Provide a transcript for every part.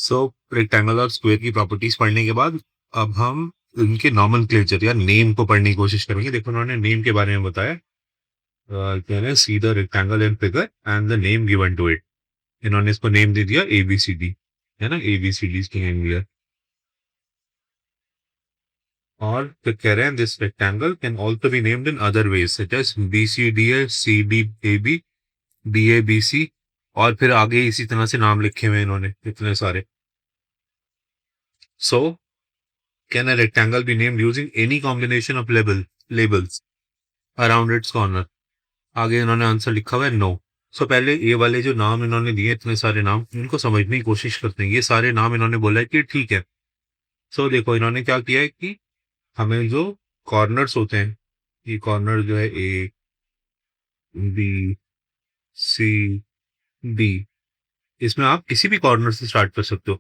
सो rectangle और square की properties पढ़ने के बाद अब हम इनके नॉमेनक्लेचर या नेम को पढ़ने की कोशिश करेंगे। देखो उन्होंने नेम के बारे में बताया, कह रहे हैं see the rectangle and figure and the name given to it. इन्होंने इसको नेम दे दिया ABCD, है ना, ABCD इसकी नेम दिया। और फिर कह रहे हैं this rectangle can also be named in other ways such as BCDA, CDAB, DABC, और फिर आगे इसी तरह से नाम लिखे हुए इन्होंने इतने सारे। सो can a rectangle be named using any combination of labels around its corner. आगे इन्होंने आंसर लिखा हुआ है नो। सो पहले ये वाले जो नाम इन्होंने दिए, इतने सारे नाम, इनको समझने की कोशिश करते हैं। ये सारे नाम इन्होंने बोला है कि ठीक है। सो देखो इन्होंने क्या किया है कि हमें जो कॉर्नर्स होते हैं, ये कॉर्नर जो है ABCD, इसमें आप किसी भी कॉर्नर से स्टार्ट कर सकते हो,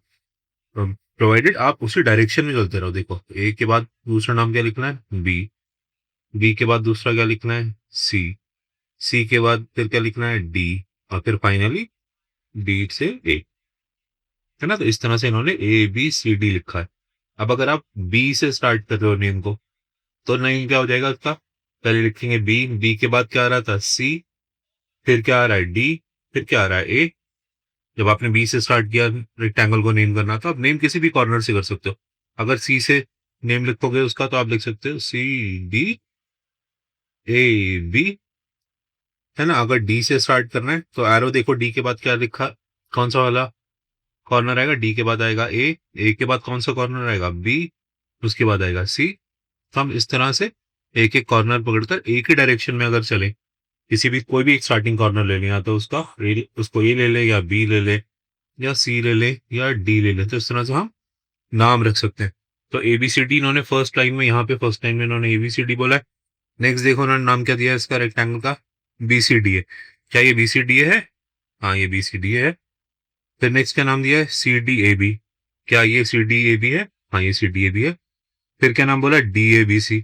प्रोवाइडेड आप उसी डायरेक्शन में चलते रहो। देखो ए के बाद दूसरा नाम क्या लिखना है, बी के बाद दूसरा क्या लिखना है, सी के बाद फिर क्या लिखना है, डी, और फिर फाइनली डी से ए, है ना। तो इस तरह से इन्होंने ABCD लिखा है। अब अगर आप बी से स्टार्ट कर रहे हो नेम को, तो नेम क्या हो जाएगा उसका, पहले लिखेंगे बी के बाद क्या आ रहा था, सी, फिर क्या आ रहा है, डी, फिर क्या आ रहा है, ए। जब आपने बी से स्टार्ट किया रेक्टेंगल को नेम करना, तो आप नेम किसी भी कॉर्नर से कर सकते हो। अगर सी से नेम लिखोगे उसका, तो आप लिख सकते हो CDAB, है ना। अगर डी से स्टार्ट करना है तो एरो देखो, डी के बाद क्या लिखा, कौन सा वाला कॉर्नर आएगा, डी के बाद आएगा ए के बाद कौन सा कॉर्नर आएगा, बी, उसके बाद आएगा सी। तो हम इस तरह से एक एक कॉर्नर पकड़कर एक ही डायरेक्शन में अगर चले, किसी भी कोई भी एक स्टार्टिंग कॉर्नर ले लें, या तो उसको ए ले ले, या बी ले ले, या सी ले ले, या डी ले ले, तो इस तरह से हम नाम रख सकते हैं। तो ABCD इन्होंने फर्स्ट लाइन में, यहाँ पे फर्स्ट लाइन में इन्होंने ABCD बोला है। नेक्स्ट देखो उन्होंने नाम क्या दिया है इसका रेक्टेंगल का, BCDA। क्या ये BCDA है? हाँ ये BCDA है। फिर नेक्स्ट क्या नाम दिया है, CDAB। क्या ये CDAB है? हाँ ये CDAB है। फिर क्या नाम बोला, DABC।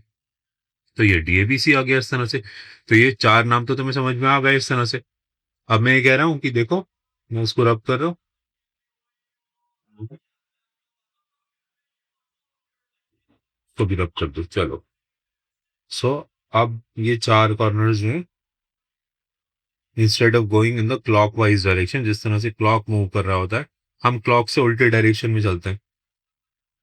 तो ये DABC आ गया इस तरह से। तो ये चार नाम तो तुम्हें समझ में आ गए इस तरह से। अब मैं ये कह रहा हूँ कि देखो, मैं उसको रब कर रहा हूँ, तो भी रब कर दो, चलो। सो अब ये चार कॉर्नर्स हैं, instead of going in the clockwise direction, जिस तरह से क्लॉक मूव कर रहा होता है, हम क्लॉक से उल्टे डायरेक्शन में चलते हैं,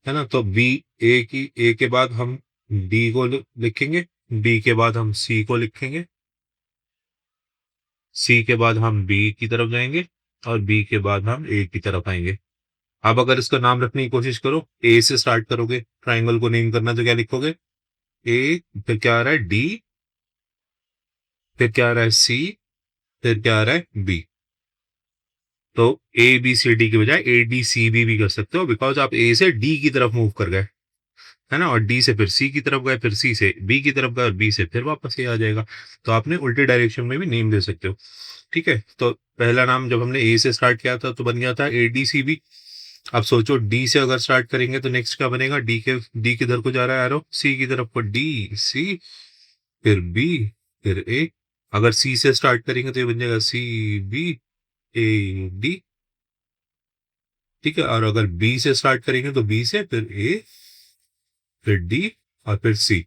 है ना। तो ए के बाद हम डी को लिखेंगे, डी के बाद हम सी को लिखेंगे, सी के बाद हम बी की तरफ जाएंगे, और बी के बाद हम ए की तरफ आएंगे। अब अगर इसका नाम रखने की कोशिश करो, ए से स्टार्ट करोगे ट्राइंगल को नेम करना, तो क्या लिखोगे, ए, फिर क्या आ रहा है, डी, फिर क्या आ रहा है, सी, फिर क्या आ रहा है, बी। तो ABCD की बजाय ADCB भी कर सकते हो, बिकॉज आप ए से डी की तरफ मूव कर गए, है ना, और डी से फिर सी की तरफ गए, फिर सी से बी की तरफ गए, और बी से फिर वापस ये आ जाएगा। तो आपने उल्टे डायरेक्शन में भी नेम दे सकते हो, ठीक है। तो पहला नाम जब हमने ए से स्टार्ट किया था तो बन गया था ADCB। अब सोचो डी से अगर स्टार्ट करेंगे तो नेक्स्ट क्या बनेगा, डी किधर को जा रहा है एरो, सी की तरफ को, DC, फिर बी, फिर ए। अगर सी से स्टार्ट करेंगे तो ये बन जाएगा CBAD, ठीक है। और अगर बी से स्टार्ट करेंगे तो बी से फिर ए, फिर डी, और फिर सी।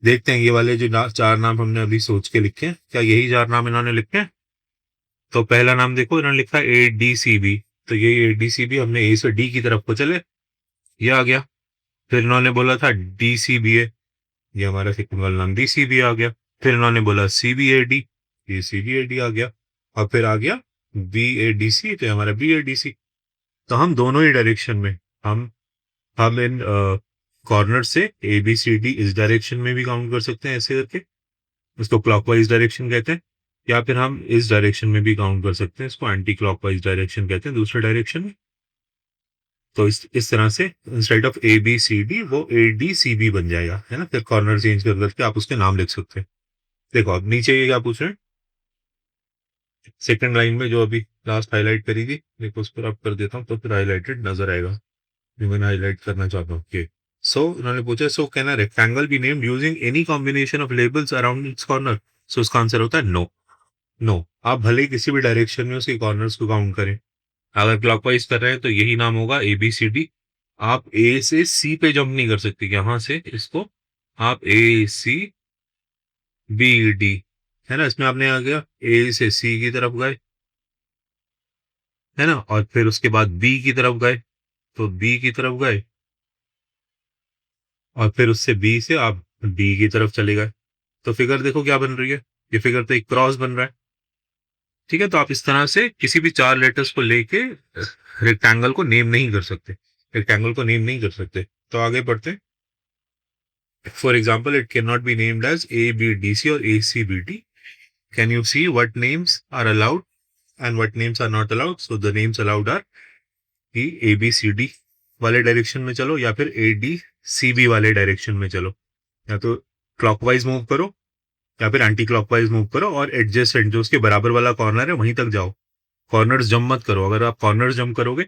देखते हैं ये वाले जो चार नाम हमने अभी सोच के लिखे हैं, क्या यही चार नाम इन्होंने लिखे हैं। तो पहला नाम देखो इन्होंने लिखा है ADCB। तो ये ADCB, हमने ए से डी की तरफ को चले, ये आ गया। फिर इन्होंने बोला था DCBA, ये हमारा सेकंड वाला नाम DCB आ गया। फिर इन्होंने बोला CBAD, ये CBAD आ गया। और फिर आ गया BADC, तो हमारा BADC। तो हम दोनों ही डायरेक्शन में, हम इन कॉर्नर से ABCD इस डायरेक्शन में भी काउंट कर सकते हैं ऐसे करके, इसको क्लॉकवाइज डायरेक्शन कहते हैं। या फिर हम इस डायरेक्शन में भी काउंट कर सकते हैं, इसको एंटी क्लॉकवाइज डायरेक्शन कहते हैं, दूसरे डायरेक्शन में। तो इस तरह से इंस्टेड ऑफ ABCD वो ADCB बन जाएगा, है ना। फिर कॉर्नर चेंज कर करके आप उसके नाम लिख सकते हैं। देखो अब नीचे ये क्या पूछ रहे हैं, सेकंड लाइन में जो अभी लास्ट हाईलाइट करी थी, देखो उस पर अब कर देता हूँ तो फिर हाईलाइटेड नजर आएगा। मैं हाईलाइट करना चाहता हूँ कि सो उन्होंने पूछा, so can a rectangle be named using any combination of labels around its corners. So इसका आंसर होता है नो। नो, आप भले ही किसी भी डायरेक्शन में उसके कॉर्नर्स को काउंट करें, अगर क्लॉकवाइज कर रहे हैं तो यही नाम होगा ABCD। आप ए से सी पे जंप नहीं कर सकते, यहां से इसको आप ACBD, है ना, इसमें आपने आ गया ए से सी की तरफ गए, है ना, और फिर उसके बाद बी की तरफ गए, तो बी की तरफ गए, और फिर उससे बी से आप डी की तरफ चले गए। तो फिगर देखो क्या बन रही है, ये फिगर तो एक क्रॉस बन रहा है। ठीक है, तो आप इस तरह से किसी भी चार लेटर्स को लेके रेक्टेंगल को नेम नहीं कर सकते, रेक्टेंगल को नेम नहीं कर सकते। तो आगे बढ़ते हैं। For example, it can not be named as ABDC और ACBD। Can you see what names are allowed and what names are not allowed? So the names allowed are कि ABCD वाले डायरेक्शन में चलो, या फिर ADCB वाले direction में चलो, या तो क्लॉकवाइज मूव करो या फिर एंटी क्लॉकवाइज मूव करो, और एडजेसेंट जो उसके बराबर वाला कॉर्नर है वहीं तक जाओ। कॉर्नर्स जंप मत करो। अगर आप कॉर्नर्स जंप करोगे,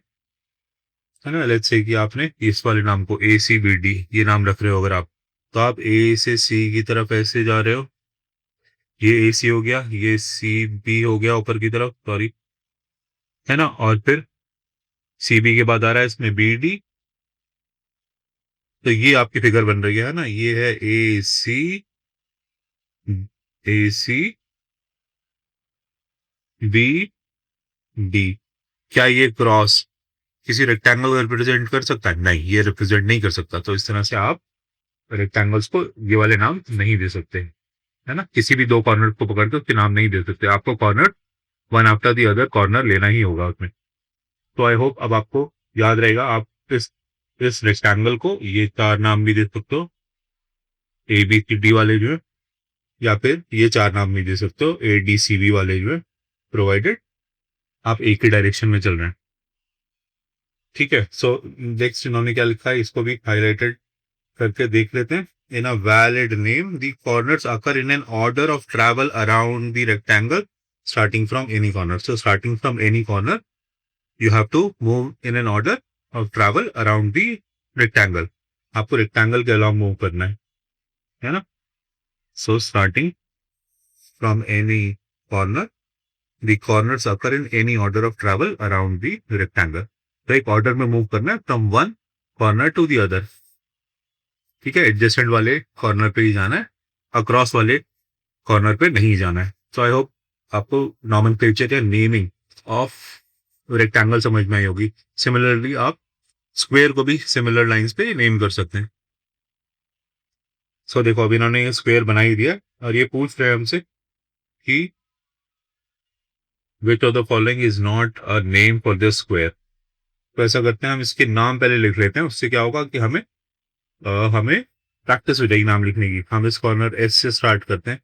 है ना, लेट्स से कि आपने इस वाले नाम को ACBD ये नाम रख रहे हो अगर आप, तो आप A से C की तरफ ऐसे जा रहे हो, ये AC हो गया, ये CB हो गया ऊपर की तरफ, सॉरी, है ना, और फिर CB के बाद आ रहा है इसमें BD। तो ये आपकी फिगर बन रही है ना, ये है ACBD। क्या ये क्रॉस किसी रेक्टेंगल को रिप्रेजेंट कर सकता है? नहीं, ये रिप्रेजेंट नहीं कर सकता। तो इस तरह से आप रेक्टेंगल्स को ये वाले नाम नहीं दे सकते, है ना, किसी भी दो कॉर्नर को पकड़ के उसके नाम नहीं दे सकते। आपको corner one after the other corner लेना ही होगा उसमें। तो आई होप अब आपको याद रहेगा। आप इस रेक्टेंगल को ये चार नाम भी दे सकते हो, ABCD वाले जो है, या फिर ये चार नाम भी दे सकते हो, ADCB वाले जो है, प्रोवाइडेड आप एक ही डायरेक्शन में चल रहे हैं। ठीक है, सो नेक्स्ट इन्होंने क्या लिखा है इसको भी हाईलाइटेड करके देख लेते हैं। In a valid name, the corners occur in an order of travel around the rectangle starting from any corner. So starting from any corner, you have to move in an order of travel around the rectangle. आपको rectangle के along move करना है ना? So starting from any corner, the corners occur in any order of travel around the rectangle. तो एक order में move करना है from one corner to the other. ठीक है, एडजेसेंट वाले कॉर्नर पे ही जाना है, अक्रॉस वाले कॉर्नर पे नहीं जाना है। सो आई होप आपको नॉमेनक्लेचर या नेमिंग ऑफ रेक्टेंगल समझ में आई होगी। सिमिलरली आप स्क्वायर को भी सिमिलर लाइंस पे नेम कर सकते हैं। सो देखो, अब इन्होंने ये स्क्वायर बना ही दिया और ये पूछ रहे हैं हमसे कि which of the following is not a name for this square. तो ऐसा करते हैं, हम इसके नाम पहले लिख लेते हैं, उससे क्या होगा कि हमें प्रैक्टिस हो जाएगी नाम लिखने की। हम इस कॉर्नर S से स्टार्ट करते हैं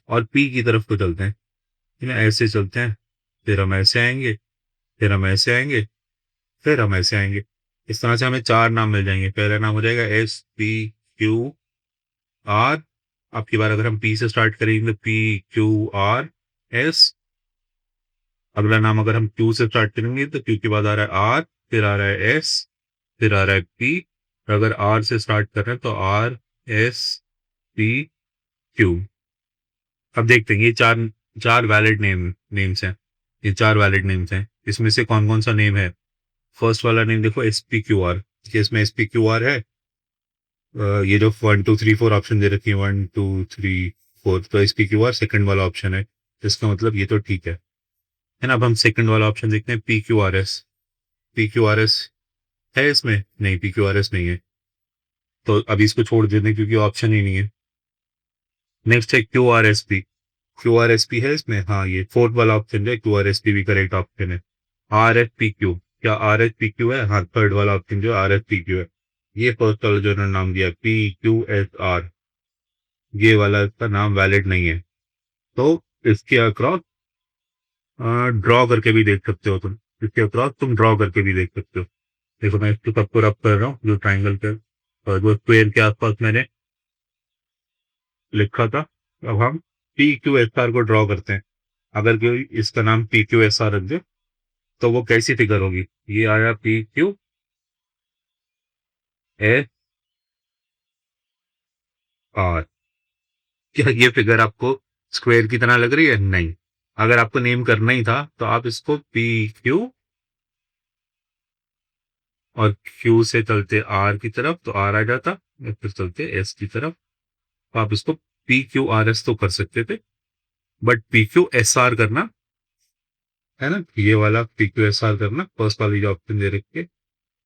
और P की तरफ को चलते हैं, है ना, ऐसे चलते हैं, फिर हम ऐसे आएंगे, फिर हम ऐसे आएंगे, फिर हम ऐसे आएंगे। इस तरह से हमें चार नाम मिल जाएंगे। पहला नाम हो जाएगा SPQR। आपकी बार अगर हम P से स्टार्ट करेंगे तो PQRS। अगला नाम अगर हम Q से स्टार्ट करेंगे तो Q के बाद आ रहा है R, फिर आ रहा है S, फिर आ रहा है P। अगर R से स्टार्ट कर रहे हैं तो RSPQ। अब देखते हैं ये चार चार वैलिड नेम्स हैं। ये चार वैलिड नेम्स हैं, इसमें से कौन कौन सा नेम है। फर्स्ट वाला नेम देखो SPQR, इसमें SPQR है। ये जो 1 2 3 4 ऑप्शन दे रखी है, 1 2 3 4, तो SPQR सेकंड वाला ऑप्शन है। इसका मतलब ये तो ठीक है ना। अब हम सेकंड वाला ऑप्शन देखते हैं, PQRS। PQRS है इसमें? नहीं, PQRS नहीं है, तो अभी इसको छोड़ देते हैं क्योंकि ऑप्शन ही नहीं है। नेक्स्ट है QRSP। QRSP है इसमें? हाँ, ये फोर्थ वाला ऑप्शन जो है QRSP भी करेक्ट ऑप्शन है। RSPQ, क्या RSPQ है? हाँ, थर्ड वाला ऑप्शन जो RSPQ है। ये फर्स्ट वाला जो इन्होंने नाम दिया PQSR, ये वाला इसका नाम वैलिड नहीं है। तो इसके अक्रॉस ड्रॉ करके भी देख सकते हो तुम, इसके अक्रॉस तुम ड्रॉ करके भी देख सकते हो। देखो मैं इसको सबको रब कर रहा हूँ, जो ट्राइंगल के और वो स्क्वायर के आसपास मैंने लिखा था। अब हम PQSR को ड्रॉ करते हैं। अगर कोई इसका नाम PQSR रख दे तो वो कैसी फिगर होगी? ये आया PQSR। क्या ये फिगर आपको स्क्वायर की तरह लग रही है? नहीं। अगर आपको नेम करना ही था तो आप इसको PQSR और Q से चलते R की तरफ तो R आ जाता, फिर चलते S की तरफ। आप इसको PQRS तो कर सकते थे, बट PQSR करना है ना, ये वाला PQSR करना, फर्स्ट वाली जो ऑप्शन दे रखी है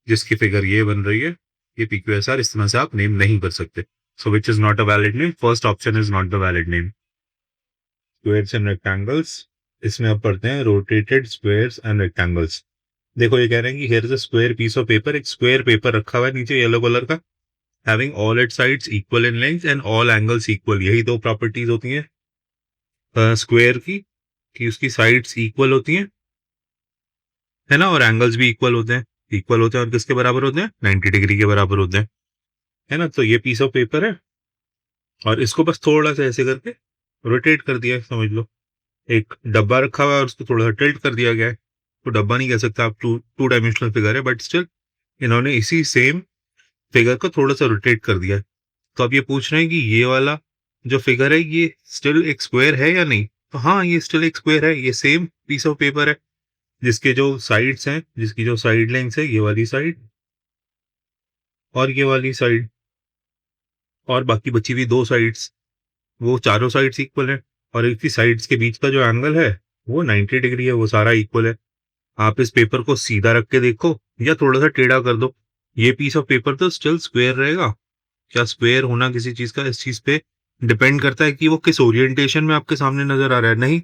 जिसकी फिगर ये बन रही है, ये PQSR इस तरह से आप नेम नहीं कर सकते। So which is not a valid name, first option is not the valid name. Squares and rectangles, इसमें आप पढ़ते हैं रोटेटेड स्क्वेयर्स एंड रेक्टेंगल्स। देखो ये कह रहे हैं कि here is a square piece of paper, एक स्क्वायर पेपर रखा हुआ है नीचे येलो कलर का, having all its sides equal in length and all angles equal. यही दो प्रॉपर्टीज होती हैं स्क्वायर की, कि उसकी साइड्स इक्वल होती हैं, है ना, और एंगल्स भी इक्वल होते हैं। इक्वल होते हैं और किसके बराबर होते हैं, 90 डिग्री के बराबर होते हैं, है ना। तो ये पीस ऑफ पेपर है और इसको बस थोड़ा सा ऐसे करके रोटेट कर दिया है, समझ लो। एक डब्बा रखा हुआ है और उसको थोड़ा सा टिल्ट कर दिया गया है, तो डब्बा नहीं कह सकता आप, टू डायमेंशनल फिगर है, बट स्टिल इन्होंने इसी सेम फिगर को थोड़ा सा रोटेट कर दिया है। तो अब ये पूछ रहे हैं कि ये वाला जो फिगर है ये स्टिल एक स्क्वायर है या नहीं, तो हाँ ये स्टिल एक स्क्वायर है, ये सेम पीस ऑफ पेपर है जिसके जो साइड्स हैं, जिसकी जो साइड लेंथ है, ये वाली साइड और ये वाली साइड, और बाकी बची हुई दो साइड्स, वो चारों साइड्स इक्वल है, और एक ही साइड्स के बीच का जो एंगल है वो 90 डिग्री है, वो सारा इक्वल है। आप इस पेपर को सीधा रख के देखो या थोड़ा सा टेढ़ा कर दो, ये पीस ऑफ पेपर तो स्टिल स्क्वायर रहेगा। क्या स्क्वायर होना किसी चीज का इस चीज पे डिपेंड करता है कि वो किस ओरिएंटेशन में आपके सामने नजर आ रहा है? नहीं,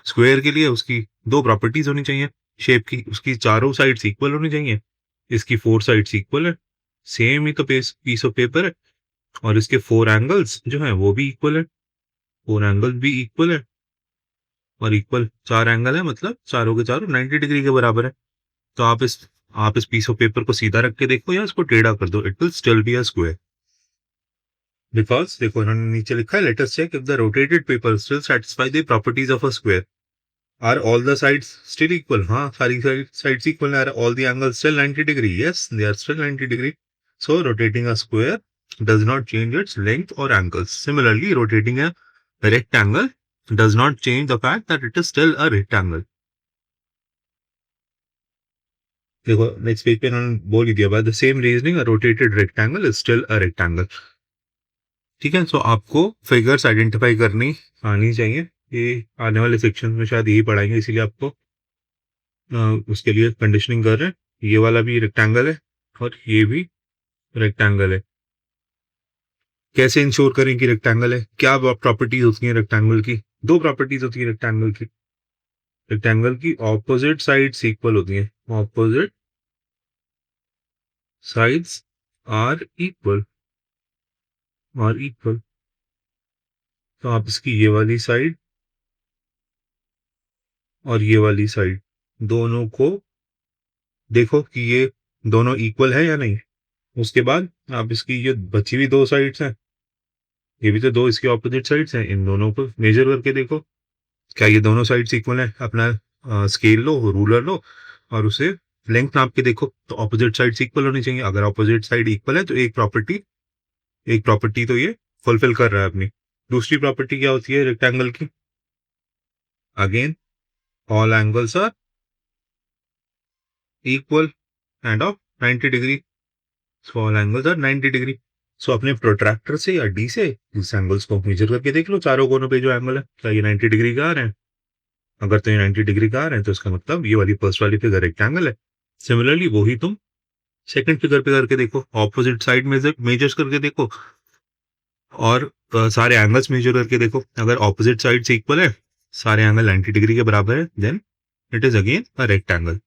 स्क्वायर के लिए उसकी दो प्रॉपर्टीज होनी चाहिए शेप की, उसकी चारों साइड्स इक्वल होनी चाहिए, इसकी फोर साइड्स इक्वल है, सेम ही तो पीस ऑफ पेपर है, और इसके फोर एंगल्स जो है वो भी इक्वल है, फोर एंगल्स भी इक्वल है, और इक्वल चार एंगल है, मतलब चारों के चारों 90 डिग्री के बराबर है। तो आप इस पीस ऑफ पेपर को सीधा रख के देखो या इसको टेढ़ा कर दो, it will still be a square. Because देखो इन्होंने नीचे लिखा है, let us check if the rotated paper still satisfy the properties of a square, are all the sides still equal. हाँ सारी साइड्स इक्वल है, are all the angles still 90 degree, yes they are still 90 degree. So rotating a square does not change its length or angles. Similarly, rotating a rectangle does not change the fact that it is still a rectangle. देखो next page पे इन्होंने बोल ही दिया, by the same reasoning a rotated rectangle is still a rectangle. ठीक है, सो आपको figures identify करनी आनी चाहिए, ये आने वाले सेक्शन में शायद यही पढ़ाएंगे, इसीलिए आपको उसके लिए कंडीशनिंग कर रहे हैं। ये वाला भी रेक्टेंगल है और ये भी रेक्टेंगल है, कैसे इंश्योर करें कि रेक्टेंगल है? क्या प्रॉपर्टीज होती हैं रेक्टेंगल की? दो प्रॉपर्टीज होती है रेक्टेंगल की। रेक्टेंगल की ऑपोजिट साइड्स इक्वल होती हैं, opposite sides are equal, are equal. तो आप इसकी ये वाली साइड और ये वाली साइड दोनों को देखो कि ये दोनों इक्वल है या नहीं। उसके बाद आप इसकी ये बची हुई दो साइड्स हैं, ये भी तो दो इसके ऑपोजिट साइड्स हैं, इन दोनों को मेजर करके देखो क्या ये दोनों साइड्स इक्वल है। अपना स्केल लो, रूलर लो और उसे लेंथ नाप के देखो, तो ऑपोजिट साइड्स इक्वल होनी चाहिए। अगर ऑपोजिट साइड इक्वल है तो एक प्रॉपर्टी तो ये फुलफिल कर रहा है अपनी। दूसरी प्रॉपर्टी क्या होती है रेक्टेंगल की? Again all angles are equal and of 90 degree, so all angles are 90 degree. So अपने प्रोट्रैक्टर से या डी से इस एंगल्स को मेजर करके देख लो, चारों कोनों पे जो एंगल है, क्या ये 90 डिग्री का आ रहे हैं? अगर तो ये 90 डिग्री का आ रहे हैं तो इसका मतलब ये वाली फर्स्ट वाली फिगर रेक्टेंगल है। सिमिलरली वही तुम सेकंड फिगर पे करके देखो, ऑपोजिट साइड मेजर्स करके देखो और सारे एंगल्स मेजर करके देखो। अगर ऑपोजिट साइड्स इक्वल है, सारे एंगल 90 डिग्री के बराबर है, then it is again a rectangle.